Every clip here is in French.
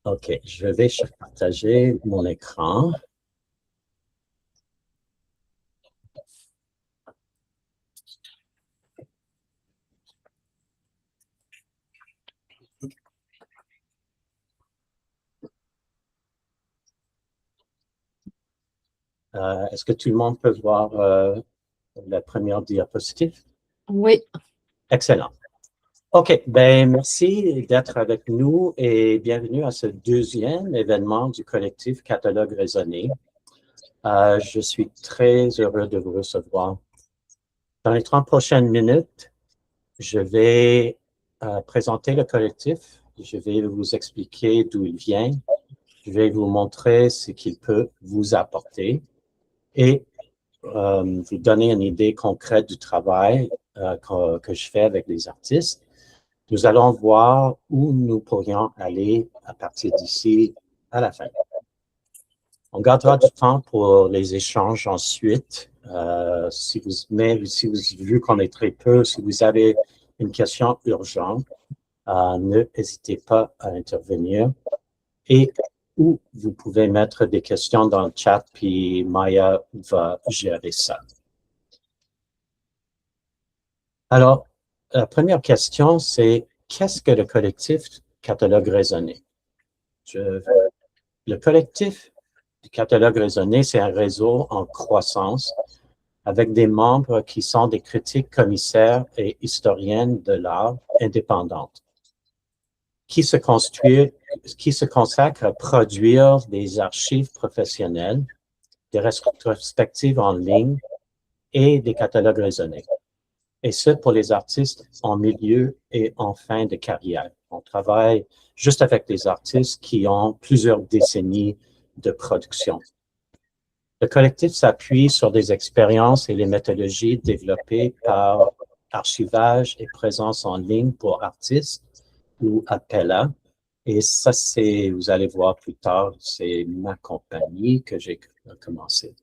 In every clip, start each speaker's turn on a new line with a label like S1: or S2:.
S1: OK, je vais partager mon écran. Est-ce que tout le monde peut voir la première diapositive?
S2: Oui.
S1: Excellent. OK, ben merci d'être avec nous et bienvenue à ce deuxième événement du collectif Catalogue Raisonné. Je suis très heureux de vous recevoir. Dans les 30 prochaines minutes, je vais présenter le collectif. Je vais vous expliquer d'où il vient. Je vais vous montrer ce qu'il peut vous apporter et vous donner une idée concrète du travail que je fais avec les artistes. Nous allons voir où nous pourrions aller à partir d'ici à la fin. On gardera du temps pour les échanges ensuite. Vu qu'on est très peu, si vous avez une question urgente, ne hésitez pas à intervenir. Et ou vous pouvez mettre des questions dans le chat, puis Maya va gérer ça. Alors, la première question, c'est qu'est-ce que le collectif Catalogue Raisonné? Le collectif du Catalogue Raisonné, c'est un réseau en croissance avec des membres qui sont des critiques, commissaires et historiennes de l'art indépendantes, qui se consacrent à produire des archives professionnelles, des rétrospectives en ligne et des catalogues raisonnés. Et ce, pour les artistes en milieu et en fin de carrière. On travaille juste avec des artistes qui ont plusieurs décennies de production. Le collectif s'appuie sur des expériences et les méthodologies développées par Archivage et Présence en ligne pour artistes ou Appella. Et ça, vous allez voir plus tard, c'est ma compagnie que j'ai commencé.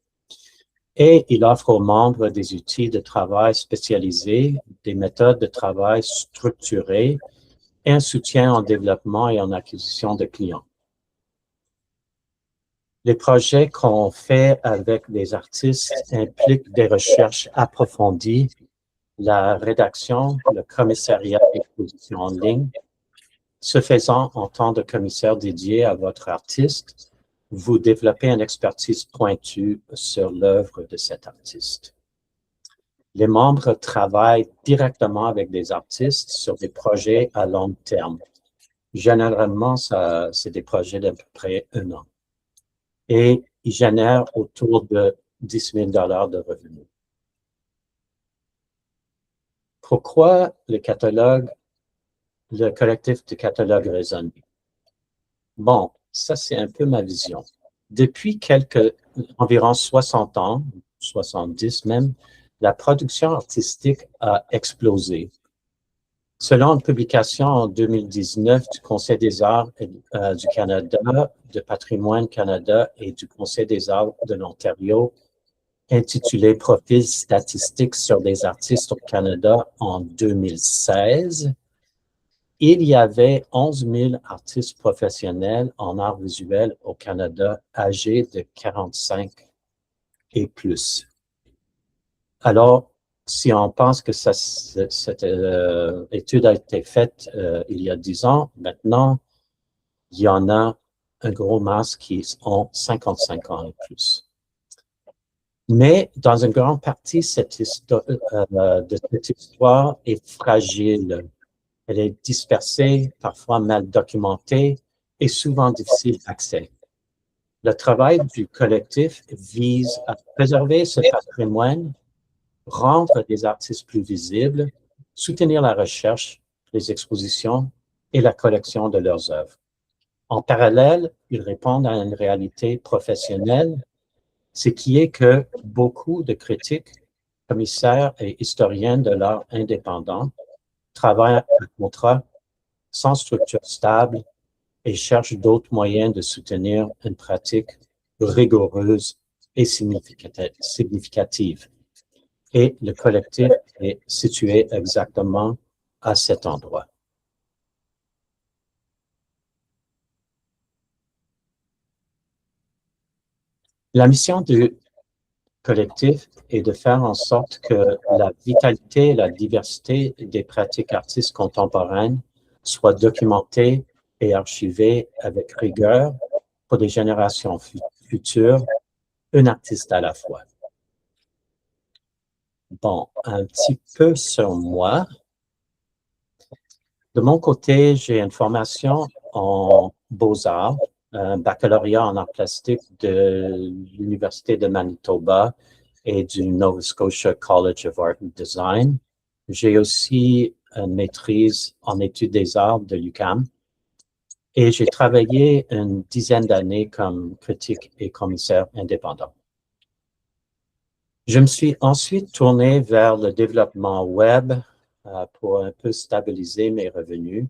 S1: Et il offre aux membres des outils de travail spécialisés, des méthodes de travail structurées et un soutien en développement et en acquisition de clients. Les projets qu'on fait avec les artistes impliquent des recherches approfondies, la rédaction, le commissariat d'exposition en ligne. Ce faisant, en tant que commissaire dédié à votre artiste, vous développez une expertise pointue sur l'œuvre de cet artiste. Les membres travaillent directement avec des artistes sur des projets à long terme. Généralement, c'est des projets d'à peu près 1 an. Et ils génèrent autour de 10 000 $ de revenus. Pourquoi le collectif de catalogue raisonné? Bon, ça, c'est un peu ma vision. Depuis environ 60 ans, 70 même, la production artistique a explosé. Selon une publication en 2019 du Conseil des arts du Canada, de Patrimoine Canada et du Conseil des arts de l'Ontario, intitulée Profil statistique sur des artistes au Canada en 2016, il y avait 11 000 artistes professionnels en art visuel au Canada âgés de 45 et plus. Alors, si on pense que cette étude a été faite il y a 10 ans, maintenant, il y en a un gros masse qui ont 55 ans et plus. Mais dans une grande partie, cette histoire est fragile. Elle est dispersée, parfois mal documentée et souvent difficile d'accès. Le travail du collectif vise à préserver ce patrimoine, rendre les artistes plus visibles, soutenir la recherche, les expositions et la collection de leurs œuvres. En parallèle, ils répondent à une réalité professionnelle, ce qui est que beaucoup de critiques, commissaires et historiens de l'art indépendant travaillent à contrat sans structure stable et cherchent d'autres moyens de soutenir une pratique rigoureuse et significative. Et le collectif est situé exactement à cet endroit. La mission du collectif est de faire en sorte que la vitalité et la diversité des pratiques artistes contemporaines soient documentées et archivées avec rigueur pour des générations futures, un artiste à la fois. Bon, un petit peu sur moi. De mon côté, j'ai une formation en beaux-arts, un baccalauréat en art plastique de l'Université de Manitoba et du Nova Scotia College of Art and Design. J'ai aussi une maîtrise en études des arts de l'UQAM et j'ai travaillé une dizaine d'années comme critique et commissaire indépendant. Je me suis ensuite tourné vers le développement web pour un peu stabiliser mes revenus.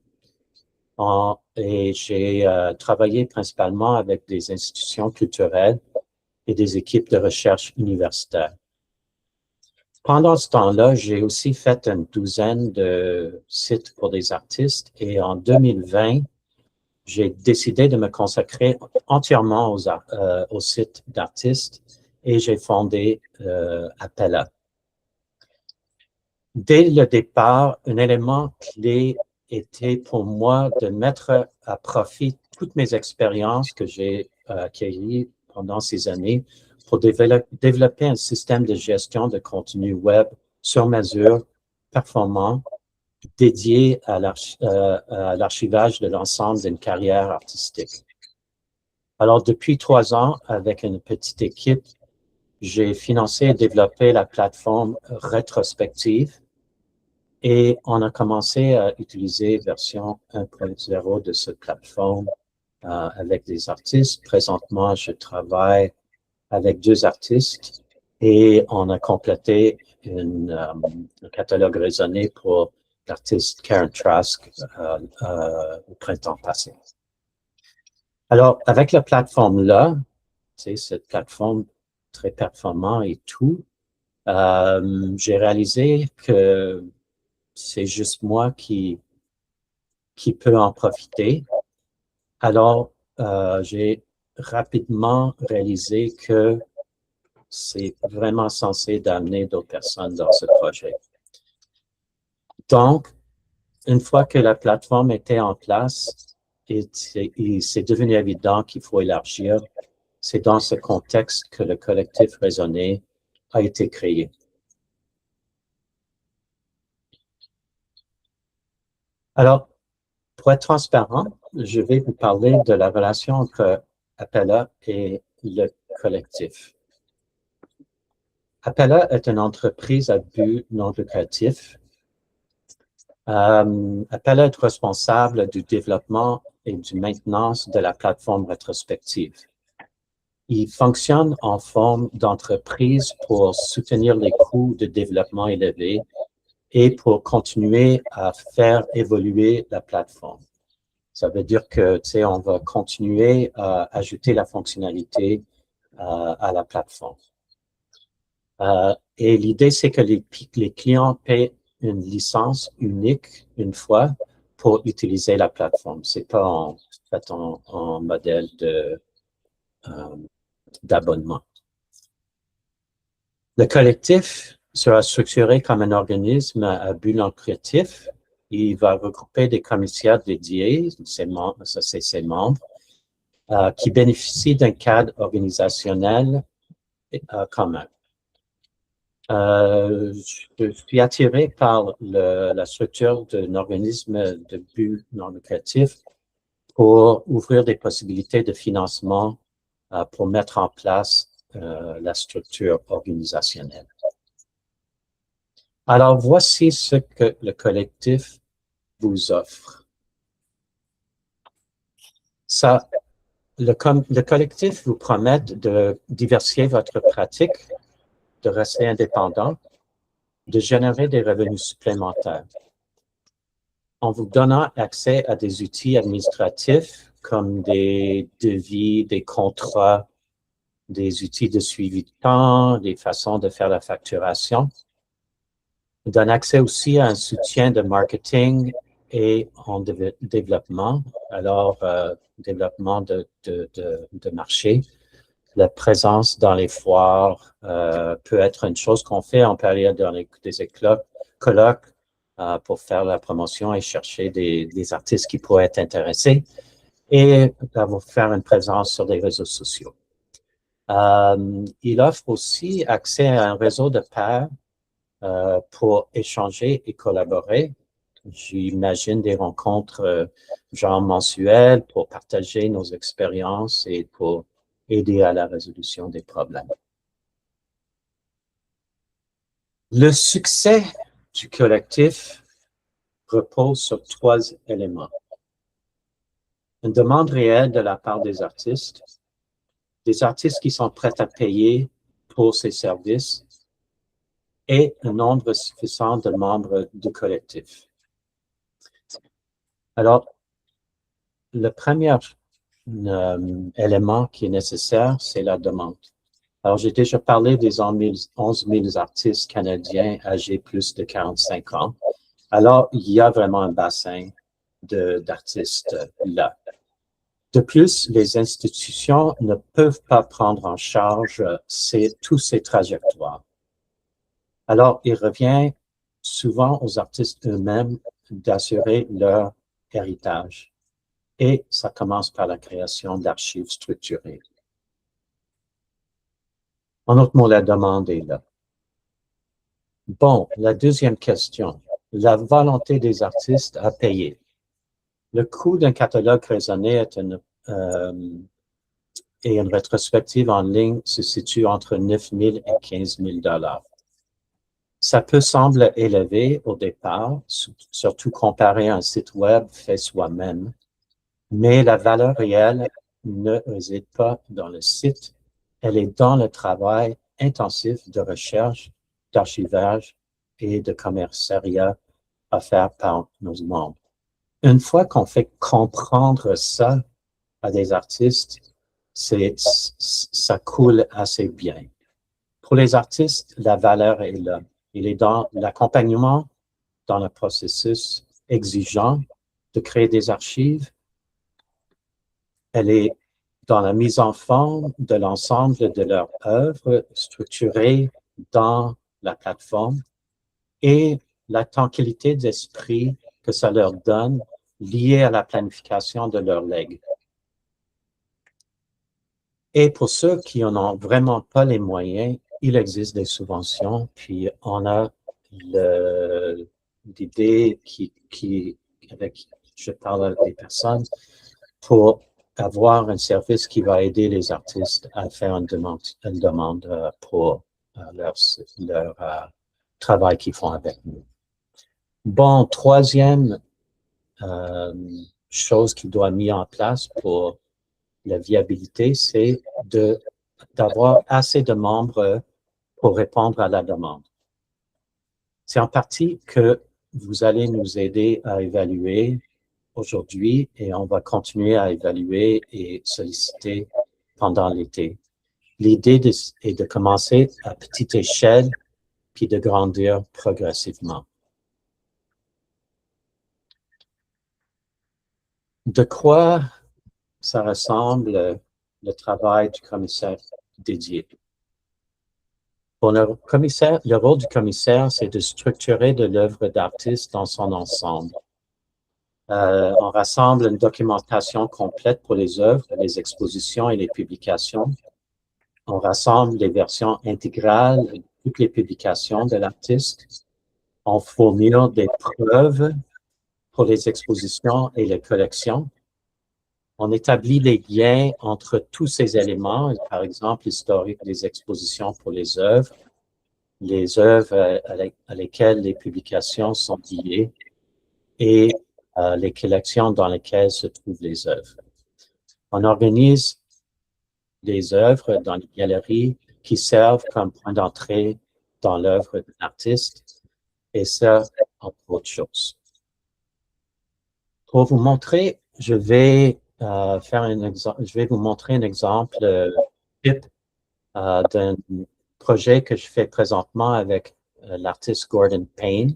S1: Et j'ai travaillé principalement avec des institutions culturelles et des équipes de recherche universitaires. Pendant ce temps-là, j'ai aussi fait une douzaine de sites pour des artistes et en 2020, j'ai décidé de me consacrer entièrement aux sites d'artistes et j'ai fondé Appella. Dès le départ, un élément clé était pour moi de mettre à profit toutes mes expériences que j'ai acquises pendant ces années pour développer un système de gestion de contenu web sur mesure, performant, dédié à l'archivage de l'ensemble d'une carrière artistique. Alors, depuis 3 ans, avec une petite équipe, j'ai financé et développé la plateforme rétrospective et on a commencé à utiliser version 1.0 de cette plateforme avec des artistes. Présentement, je travaille avec 2 artistes et on a complété un catalogue raisonné pour l'artiste Karen Trask au printemps passé. Alors, avec la plateforme-là, cette plateforme très performante et tout, j'ai réalisé que c'est juste moi qui peut en profiter. Alors, j'ai rapidement réalisé que c'est vraiment censé d'amener d'autres personnes dans ce projet. Donc, une fois que la plateforme était en place, c'est devenu évident qu'il faut élargir. C'est dans ce contexte que le collectif raisonné a été créé. Alors, pour être transparent, je vais vous parler de la relation entre Appella et le collectif. Appella est une entreprise à but non lucratif. Appella est responsable du développement et du maintenance de la plateforme rétrospective. Il fonctionne en forme d'entreprise pour soutenir les coûts de développement élevés et pour continuer à faire évoluer la plateforme. Ça veut dire que, tu sais, on va continuer à ajouter la fonctionnalité à la plateforme. Et l'idée, c'est que les clients paient une licence unique une fois pour utiliser la plateforme. C'est pas en modèle d'abonnement. Le collectif sera structuré comme un organisme à but non lucratif. Il va regrouper des commissaires dédiés, ses membres, qui bénéficient d'un cadre organisationnel commun. Je suis attiré par la structure d'un organisme de but non lucratif pour ouvrir des possibilités de financement pour mettre en place la structure organisationnelle. Alors, voici ce que le collectif vous offre. Le collectif vous promet de diversifier votre pratique, de rester indépendant, de générer des revenus supplémentaires. En vous donnant accès à des outils administratifs comme des devis, des contrats, des outils de suivi de temps, des façons de faire la facturation. On donne accès aussi à un soutien de marketing et en développement, alors développement de marché, la présence dans les foires peut être une chose qu'on fait en période dans des colloques pour faire la promotion et chercher des artistes qui pourraient être intéressés et faire une présence sur les réseaux sociaux. Il offre aussi accès à un réseau de pairs pour échanger et collaborer. J'imagine des rencontres genre mensuelles pour partager nos expériences et pour aider à la résolution des problèmes. Le succès du collectif repose sur 3 éléments. Une demande réelle de la part des artistes qui sont prêts à payer pour ces services et un nombre suffisant de membres du collectif. Alors, le premier élément qui est nécessaire, c'est la demande. Alors, j'ai déjà parlé des 11 000 artistes canadiens âgés plus de 45 ans. Alors, il y a vraiment un bassin d'artistes là. De plus, les institutions ne peuvent pas prendre en charge tous ces trajectoires. Alors, il revient souvent aux artistes eux-mêmes d'assurer leur héritage. Et ça commence par la création d'archives structurées. En autre mot, la demande est là. Bon, la deuxième question, la volonté des artistes à payer. Le coût d'un catalogue raisonné et une rétrospective en ligne se situe entre 9 000 et 15 000 $. Ça peut sembler élevé au départ, surtout comparé à un site web fait soi-même, mais la valeur réelle ne réside pas dans le site, elle est dans le travail intensif de recherche, d'archivage et de commissariat à faire par nos membres. Une fois qu'on fait comprendre ça à des artistes, ça coule assez bien. Pour les artistes, la valeur est là. Il est dans l'accompagnement, dans le processus exigeant de créer des archives. Elle est dans la mise en forme de l'ensemble de leur œuvre structurée dans la plateforme et la tranquillité d'esprit que ça leur donne liée à la planification de leur legs. Et pour ceux qui n'en ont vraiment pas les moyens, il existe des subventions, puis on a l'idée avec je parle avec des personnes pour avoir un service qui va aider les artistes à faire une demande pour leur travail qu'ils font avec nous. Bon, troisième chose qui doit être mise en place pour la viabilité, c'est d'avoir assez de membres pour répondre à la demande. C'est en partie que vous allez nous aider à évaluer aujourd'hui et on va continuer à évaluer et solliciter pendant l'été. L'idée est de commencer à petite échelle puis de grandir progressivement. De quoi ça ressemble le travail du commissaire dédié? Pour le rôle du commissaire, c'est de structurer de l'œuvre d'artiste dans son ensemble. On rassemble une documentation complète pour les œuvres, les expositions et les publications. On rassemble les versions intégrales de toutes les publications de l'artiste. On fournit des preuves pour les expositions et les collections. On établit les liens entre tous ces éléments, par exemple l'historique des expositions pour les œuvres à lesquelles les publications sont liées et les collections dans lesquelles se trouvent les œuvres. On organise des œuvres dans les galeries qui servent comme point d'entrée dans l'œuvre d'un artiste, et ça, entre autres choses. Pour vous montrer, je vais vous montrer un exemple type d'un projet que je fais présentement avec l'artiste Gordon Payne.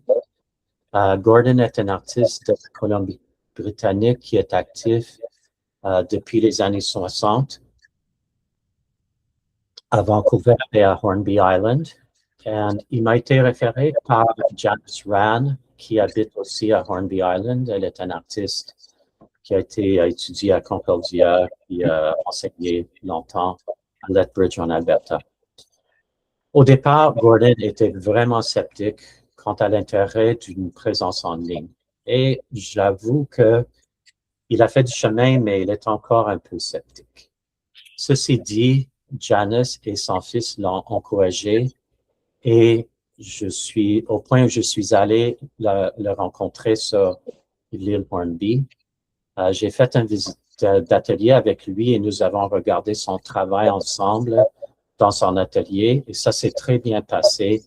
S1: Gordon est un artiste de Colombie-Britannique qui est actif depuis les années 60. à Vancouver et à Hornby Island. Et il m'a été référé par Janice Ran, qui habite aussi à Hornby Island. Elle est une artiste qui a été étudiée à Concordia, qui a enseigné longtemps à Lethbridge en Alberta. Au départ, Gordon était vraiment sceptique quant à l'intérêt d'une présence en ligne. Et j'avoue qu'il a fait du chemin, mais il est encore un peu sceptique. Ceci dit, Janice et son fils l'ont encouragé et au point où je suis allé le rencontrer sur l'île Hornby. J'ai fait une visite d'atelier avec lui et nous avons regardé son travail ensemble dans son atelier et ça s'est très bien passé.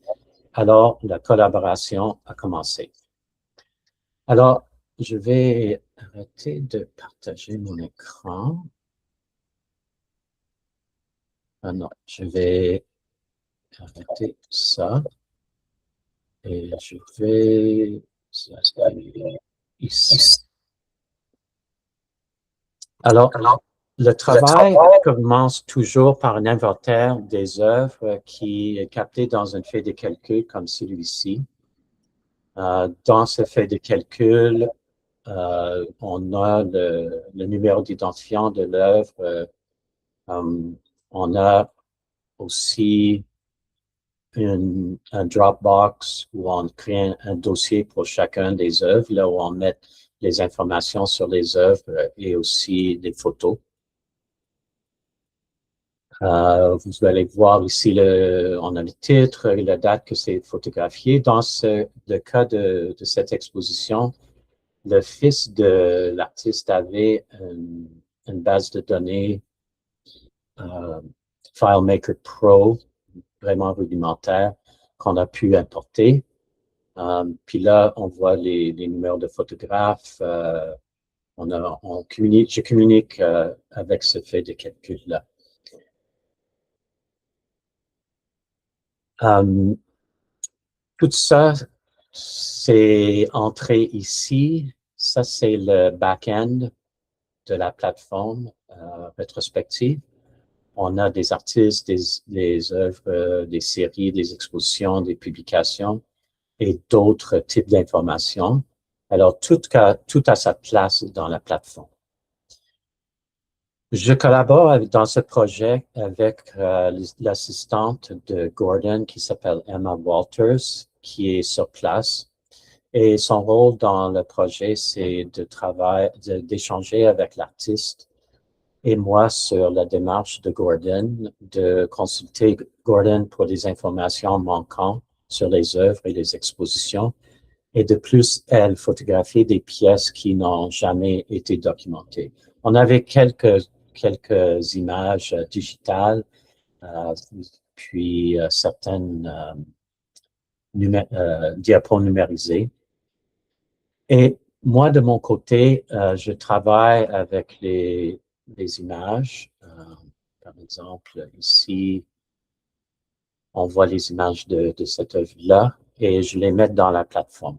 S1: Alors, la collaboration a commencé. Alors, je vais arrêter de partager mon écran. Ah non, je vais arrêter ça. Et je vais ici. Alors, le travail commence toujours par un inventaire des œuvres qui est capté dans une feuille de calcul comme celui-ci. Dans ce fait de calcul, on a le numéro d'identifiant de l'œuvre. On a aussi un Dropbox où on crée un dossier pour chacun des œuvres, là où on met les informations sur les œuvres et aussi des photos. Vous allez voir ici, on a le titre et la date que c'est photographié. Dans le cas de cette exposition, le fils de l'artiste avait une base de données FileMaker Pro, vraiment rudimentaire, qu'on a pu importer. Puis là, on voit les numéros de photographes. Je communique avec ce fait de calcul-là. Tout ça, c'est entré ici. Ça, c'est le back-end de la plateforme rétrospective. On a des artistes, des œuvres, des séries, des expositions, des publications et d'autres types d'informations. Alors, tout a sa place dans la plateforme. Je collabore dans ce projet avec l'assistante de Gordon qui s'appelle Emma Walters, qui est sur place. Et son rôle dans le projet, c'est d'échanger avec l'artiste et moi sur la démarche de Gordon, de consulter Gordon pour des informations manquantes sur les œuvres et les expositions. Et de plus, elle photographiait des pièces qui n'ont jamais été documentées. On avait quelques images digitales, puis certaines diapos numérisées. Et moi, de mon côté, je travaille avec les images. Par exemple, ici, on voit les images de cette œuvre-là et je les mets dans la plateforme.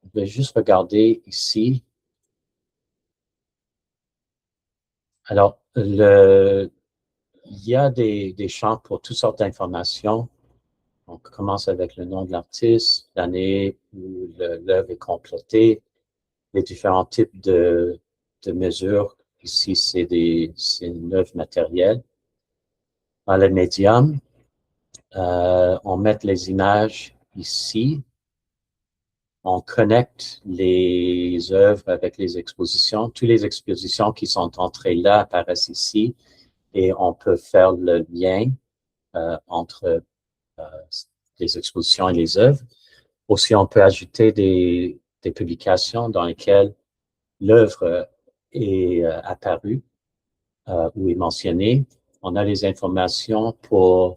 S1: Je vais juste regarder ici. Alors, il y a des champs pour toutes sortes d'informations. On commence avec le nom de l'artiste, l'année où l'œuvre est complétée, les différents types de mesures. Ici, c'est une œuvre matérielle. Dans le médium, on met les images ici. On connecte les œuvres avec les expositions. Toutes les expositions qui sont entrées là apparaissent ici et on peut faire le lien entre les expositions et les œuvres. Aussi, on peut ajouter des publications dans lesquelles l'œuvre est apparue ou est mentionnée. On a les informations pour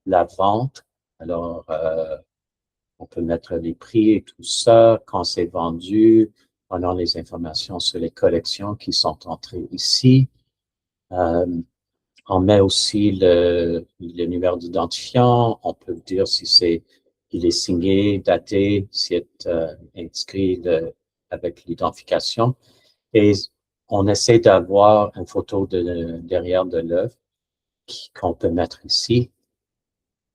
S1: la vente. Alors, on peut mettre les prix et tout ça, quand c'est vendu. On a les informations sur les collections qui sont entrées ici. On met aussi le numéro d'identifiant. On peut dire si il est signé, daté, s'il est inscrit avec l'identification. Et on essaie d'avoir une photo derrière de l'œuvre qu'on peut mettre ici.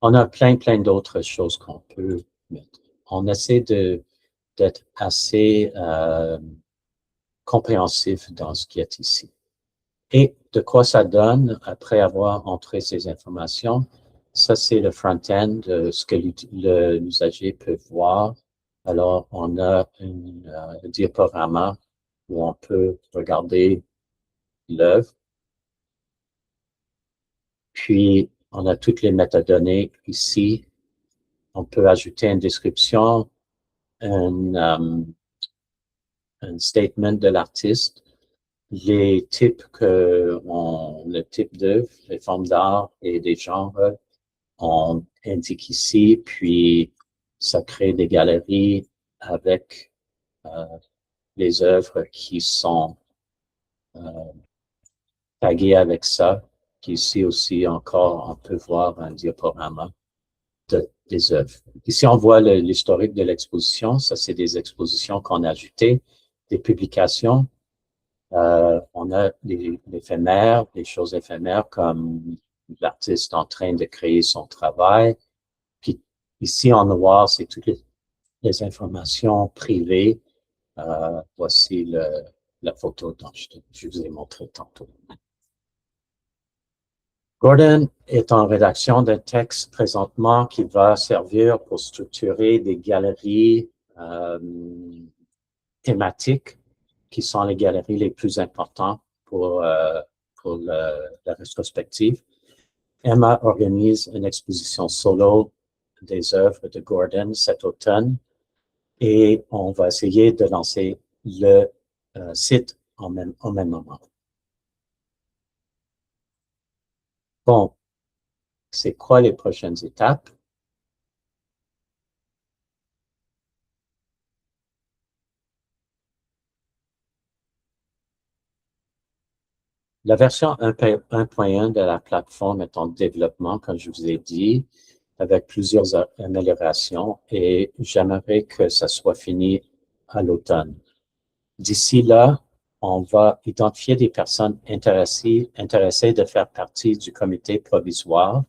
S1: On a plein d'autres choses qu'on peut mettre. On essaie d'être assez compréhensif dans ce qui est ici. Et de quoi ça donne après avoir entré ces informations? Ça, c'est le front-end, ce que l'usager peut voir. Alors, on a un diaporama où on peut regarder l'œuvre. Puis, on a toutes les métadonnées ici. On peut ajouter une description, un statement de l'artiste, les types le type d'œuvre, les formes d'art et des genres, on indique ici, puis ça crée des galeries avec les œuvres qui sont taguées avec ça. Puis ici aussi, encore, on peut voir un diaporama des œuvres. Ici, on voit l'historique de l'exposition. Ça, c'est des expositions qu'on a ajoutées, des publications. On a l'éphémère, des choses éphémères comme l'artiste en train de créer son travail. Puis ici, en noir, c'est toutes les informations privées. Voici la photo dont je vous ai montré tantôt. Gordon est en rédaction d'un texte présentement qui va servir pour structurer des galeries thématiques qui sont les galeries les plus importantes pour la rétrospective. Emma organise une exposition solo des œuvres de Gordon cet automne et on va essayer de lancer le site au même moment. Bon, c'est quoi les prochaines étapes? La version 1.1 de la plateforme est en développement, comme je vous ai dit, avec plusieurs améliorations et j'aimerais que ça soit fini à l'automne. D'ici là, on va identifier des personnes intéressées de faire partie du comité provisoire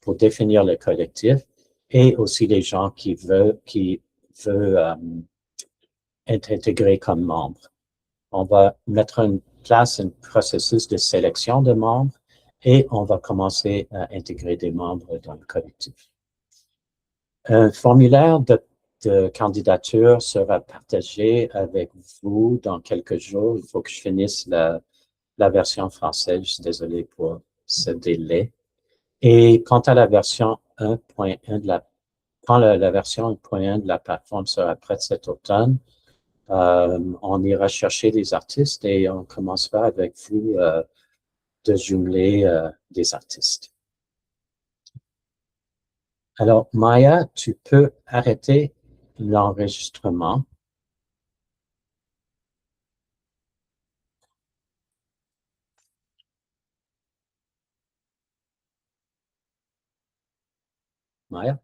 S1: pour définir le collectif et aussi les gens qui veulent être intégrés comme membres. On va mettre en place un processus de sélection de membres et on va commencer à intégrer des membres dans le collectif. Un formulaire de candidature sera partagé avec vous dans quelques jours. Il faut que je finisse la version française. Je suis désolé pour ce délai. Et quant à la version 1.1 quand la version 1.1 de la plateforme sera prête cet automne, on ira chercher des artistes et on commencera avec vous de jumeler des artistes. Alors, Maya, tu peux arrêter l'enregistrement. Maya?